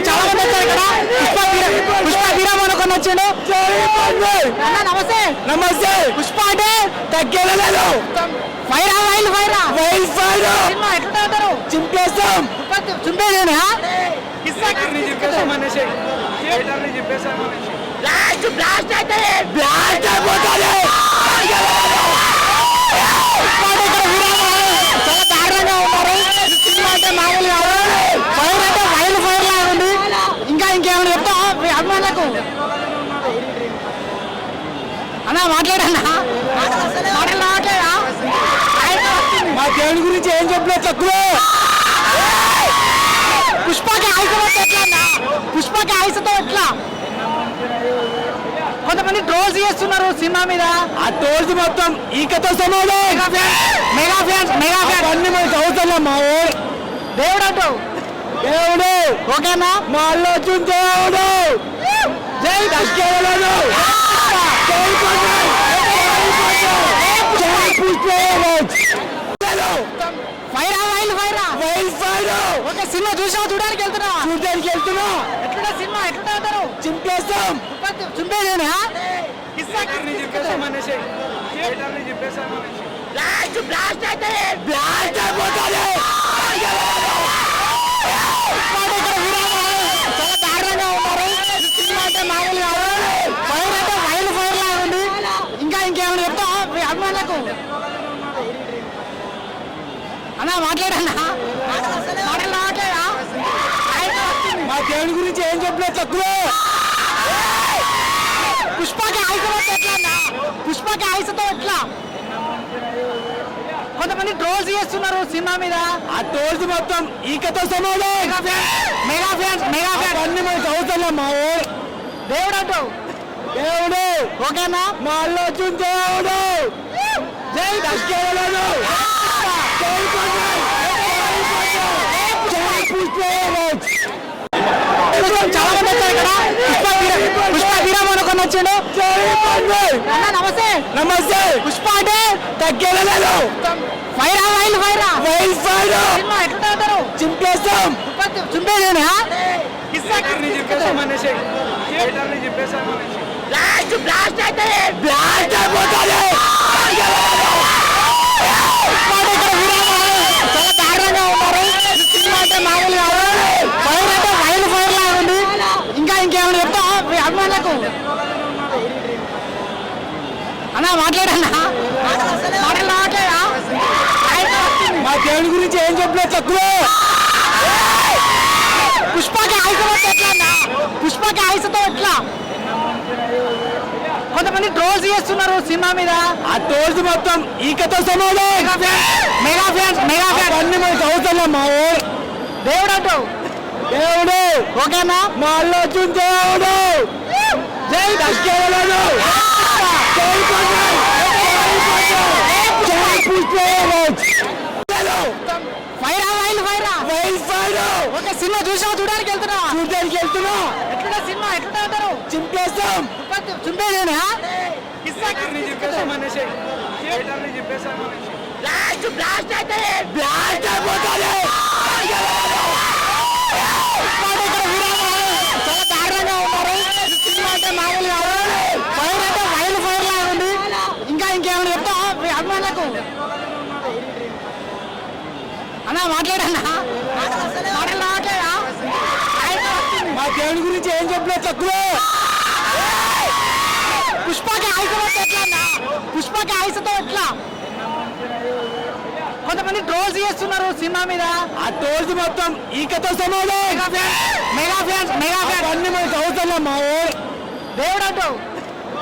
చాలా మంది వచ్చారు ఇక్కడ. పుష్ప హీరో కొని వచ్చాడు. నమస్తే నమస్తే. పుష్ప అంటే తగ్గేలేదు. ఫైరా వైల్ ఫైరా వైల్ ఫైర్ సినిమా ఎట్లా అంటారు? చింపేస్తాం. చింపేదేనా? బ్లాస్ట్ బ్లాస్ట్ అయితే బ్లాస్ట్ అయిపోతుంది. చాలా దారుణంగా ఉన్నారు. సినిమా అంటే మామూలుగా ఫైర్ అంటే వైల్ ఫైర్ లాగా ఉంది. ఇంకా ఇంకేమైనా చెప్తా మీ అభిమానులకు? అన్నా మాట్లాడన్నా మాటలు రావట్లేదా? మా దేవుని గురించి ఏం చెప్పలేదు తక్కువ. పుష్పకి ఆయుసతో ఎట్లా అన్నా? పుష్పకి ఆయుసతో ఎట్లా? కొంతమంది ట్రోల్స్ చేస్తున్నారు సినిమా మీద. ఆ ట్రోల్స్ మొత్తం ఈకతో సమానం. మెగా ఫ్యాన్స్ మెగా ఫ్యాన్స్ అన్ని మనకి అవుతున్నా. మా దేవుడు అంటూ దేవుడు ఓకేనా? మా అల్లు దేవుడు. జై దశకేలేదు. ఫైరా వైల్ ఫైరా వైల్ ఫైర్. ఓకే సినిమా చూడడానికి వెళ్తున్నా. ఎట్లా సినిమా ఎట్లా అంటారు? చింపేస్తాం. చింపేదేనా? బ్లాస్ట్ బ్లాస్ట్ అయితే బ్లాస్ట్ అయిపోతుంది. చాలా దారుణంగా ఉన్నారు. సినిమా అంటే మామూలుగా ఫైర్ అంటే వైల్ ఫైర్ లాగా ఉంది. ఇంకా ఇంకేమైనా చెప్తా మీ అభిమానులకు? అన్నా మాట్లాడన్నా మాటలు రావట్లేదా? మా దేవుని గురించి ఏం చెప్పలేదు తక్కువ. పుష్పకి ఆయుసతో ఎట్లా అన్నా? పుష్పకి ఆయుసతో ఎట్లా? కొంతమంది ట్రోల్స్ చేస్తున్నారు సినిమా మీద. ఆ ట్రోల్స్ మొత్తం ఈకతో సమానం. మెగా ఫ్యాన్స్ మెగా ఫ్యాన్స్ అన్ని మనకి అవుతున్నా. మా దేవుడు అంటూ దేవుడు ఓకేనా? మా అల్లు దేవుడు. జై దశకేలేదు. చాలా మంది వచ్చారు ఇక్కడ. పుష్ప హీరో కొని వచ్చాడు. నమస్తే నమస్తే. పుష్ప అంటే తగ్గేలేదు. ఫైరా వైల్ ఫైరా వైల్ ఫైర్ సినిమా ఎట్లా అంటారు? చింపేస్తాం. చింపేదేనా? బ్లాస్ట్ బ్లాస్ట్ అయితే బ్లాస్ట్ అయిపోతుంది. చాలా దారుణంగా ఉన్నారు. సినిమా అంటే మామూలుగా ఫైర్ అంటే వైల్ ఫైర్ లాగా ఉంది. ఇంకా ఇంకేమైనా చెప్తా మీ అభిమానులకు? అన్నా మాట్లాడన్నా మాటలు రావట్లేదా? మా దేవుని గురించి ఏం చెప్పలేదు తక్కువ. పుష్పకి ఆయుసతో ఎట్లా అన్నా? పుష్పకి ఆయుసతో ఎట్లా? కొంతమంది ట్రోల్స్ చేస్తున్నారు సినిమా మీద. ఆ ట్రోల్స్ మొత్తం ఈకతో సమానం. మెగా ఫ్యాన్స్ మెగా ఫ్యాన్స్ అన్ని మనకి అవుతున్నా. మా దేవుడు అంటూ దేవుడు ఓకేనా? మా అల్లు దేవుడు. జై దశకేలేదు. ఫైరా వైల్ ఫైరా వైల్ ఫైర్. ఓకే సినిమా చూడడానికి వెళ్తున్నా. ఎట్లా సినిమా ఎట్లా అంటారు? చింపేస్తాం. చింపేదేనా? బ్లాస్ట్ బ్లాస్ట్ అయితే బ్లాస్ట్ అయిపోతుంది. చాలా దారుణంగా ఉన్నారు. సినిమా అంటే మామూలుగా ఫైర్ అంటే వైల్ ఫైర్ లాగా ఉంది. ఇంకా ఇంకేమైనా చెప్తా మీ అభిమానులకు? అన్నా మాట్లాడన్నా మాటలు రావట్లేదా? మా దేవుని గురించి ఏం చెప్పలేదు తక్కువ. పుష్పకి ఆయుసతో ఎట్లా అన్నా? పుష్పకి ఆయుసతో ఎట్లా? కొంతమంది ట్రోల్స్ చేస్తున్నారు సినిమా మీద. ఆ ట్రోల్స్ మొత్తం ఈకతో సమానం. మెగా ఫ్యాన్స్ మెగా ఫ్యాన్స్ అన్ని మనకి అవుతున్నా. మా దేవుడు అంటూ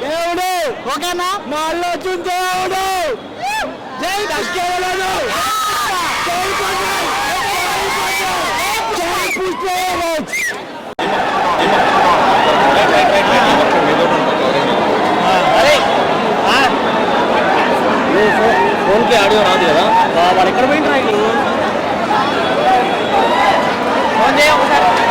దేవుడు ఓకేనా? మా అల్లు దేవుడు. జై దశకేలేదు. फोन के ऑडियो राదు కదా వాళ్ళు ఎక్కడ పోయిండ్రా? ఫోన్ చేయ ఒకసారి.